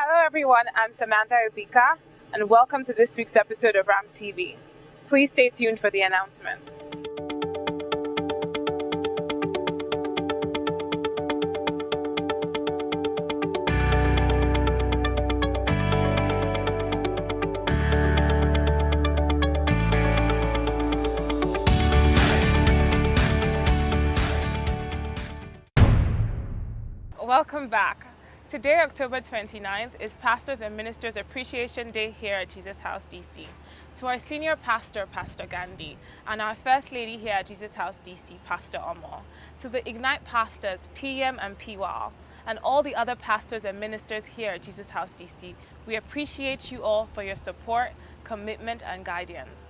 Hello everyone, I'm Samantha Obika, and welcome to this week's episode of Rhamp TV. Please stay tuned for the announcements. Welcome back. Today, October 29th, is Pastors and Ministers Appreciation Day here at Jesus House DC. To our senior pastor, Pastor Gandhi, and our First Lady here at Jesus House DC, Pastor Omo, to the Ignite pastors, PM and PWAL, and all the other pastors and ministers here at Jesus House DC, we appreciate you all for your support, commitment, and guidance.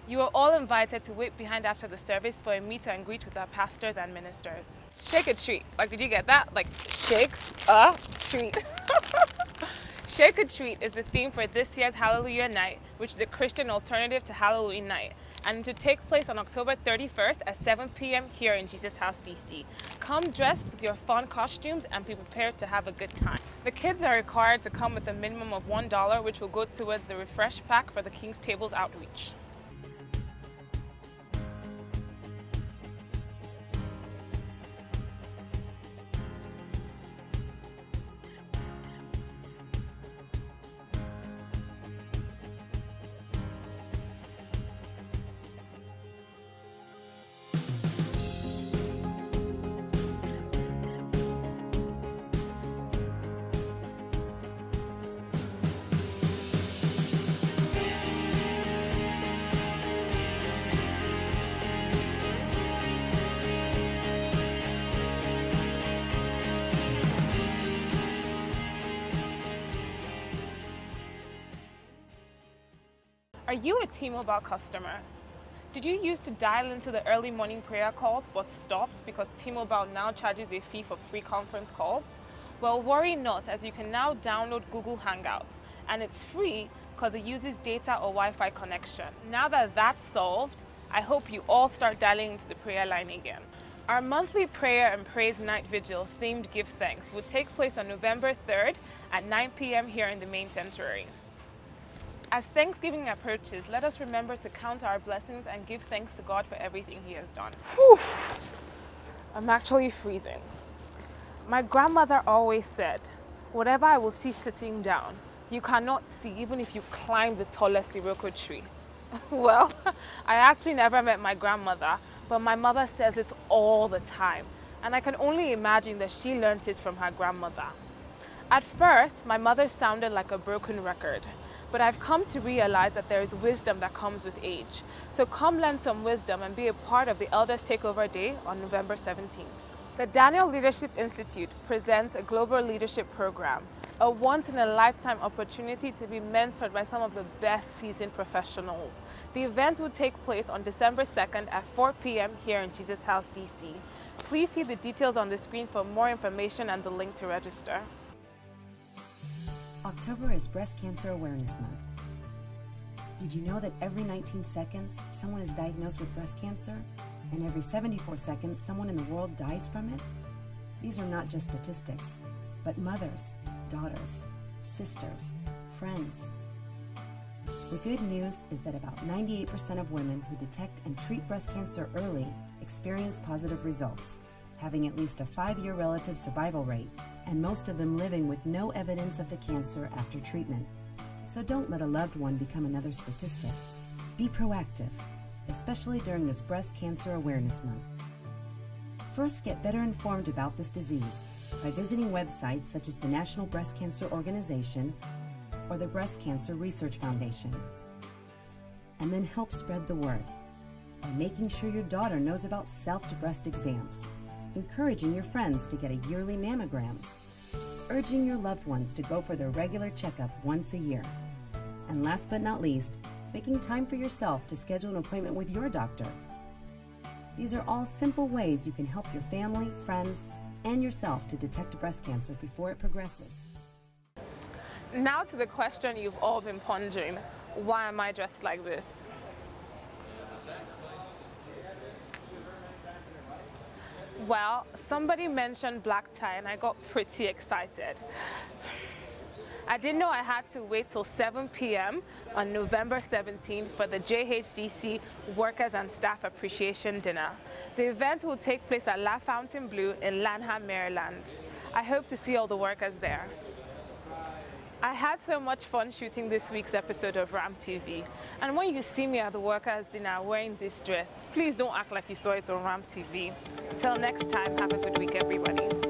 You are all invited to wait behind after the service for a meet and greet with our pastors and ministers. Shake a treat. Like, did you get that? Like, shake a treat. Shake a treat is the theme for this year's Hallelujah Night, which is a Christian alternative to Halloween Night, and to take place on October 31st at 7 p.m. here in Jesus House DC. Come dressed with your fun costumes and be prepared to have a good time. The kids are required to come with a minimum of $1, which will go towards the refresh pack for the King's Tables outreach. Are you a T-Mobile customer? Did you used to dial into the early morning prayer calls but stopped because T-Mobile now charges a fee for free conference calls? Well, worry not, as you can now download Google Hangouts, and it's free because it uses data or Wi-Fi connection. Now that that's solved, I hope you all start dialing into the prayer line again. Our monthly prayer and praise night vigil themed Give Thanks will take place on November 3rd at 9 p.m. here in the main sanctuary. As Thanksgiving approaches, let us remember to count our blessings and give thanks to God for everything He has done. Whew. I'm actually freezing. My grandmother always said, whatever I will see sitting down, you cannot see even if you climb the tallest Iroko tree. Well, I actually never met my grandmother, but my mother says it all the time, and I can only imagine that she learned it from her grandmother. At first, my mother sounded like a broken record, but I've come to realize that there is wisdom that comes with age. So come learn some wisdom and be a part of the Elders Takeover Day on November 17th. The Daniel Leadership Institute presents a global leadership program, a once-in-a-lifetime opportunity to be mentored by some of the best seasoned professionals. The event will take place on December 2nd at 4 p.m. here in Jesus House, DC. Please see the details on the screen for more information and the link to register. October is Breast Cancer Awareness Month. Did you know that every 19 seconds someone is diagnosed with breast cancer, and every 74 seconds someone in the world dies from it? These are not just statistics, but mothers, daughters, sisters, friends. The good news is that about 98% of women who detect and treat breast cancer early experience positive results, having at least a 5-year relative survival rate, and most of them living with no evidence of the cancer after treatment. So don't let a loved one become another statistic. Be proactive, especially during this Breast Cancer Awareness Month. First, get better informed about this disease by visiting websites such as the National Breast Cancer Organization or the Breast Cancer Research Foundation. And then help spread the word by making sure your daughter knows about self-breast exams, encouraging your friends to get a yearly mammogram, urging your loved ones to go for their regular checkup once a year, and last but not least, making time for yourself to schedule an appointment with your doctor. These are all simple ways you can help your family, friends, and yourself to detect breast cancer before it progresses. Now to the question you've all been pondering: why am I dressed like this? Well, somebody mentioned black tie and I got pretty excited. I didn't know I had to wait till 7 p.m. on November 17th for the JHDC Workers and Staff Appreciation Dinner. The event will take place at La Fontainebleau in Lanham, Maryland. I hope to see all the workers there. I had so much fun shooting this week's episode of Rhamp TV. And when you see me at the workers' dinner wearing this dress, please don't act like you saw it on Rhamp TV. Till next time, have a good week, everybody.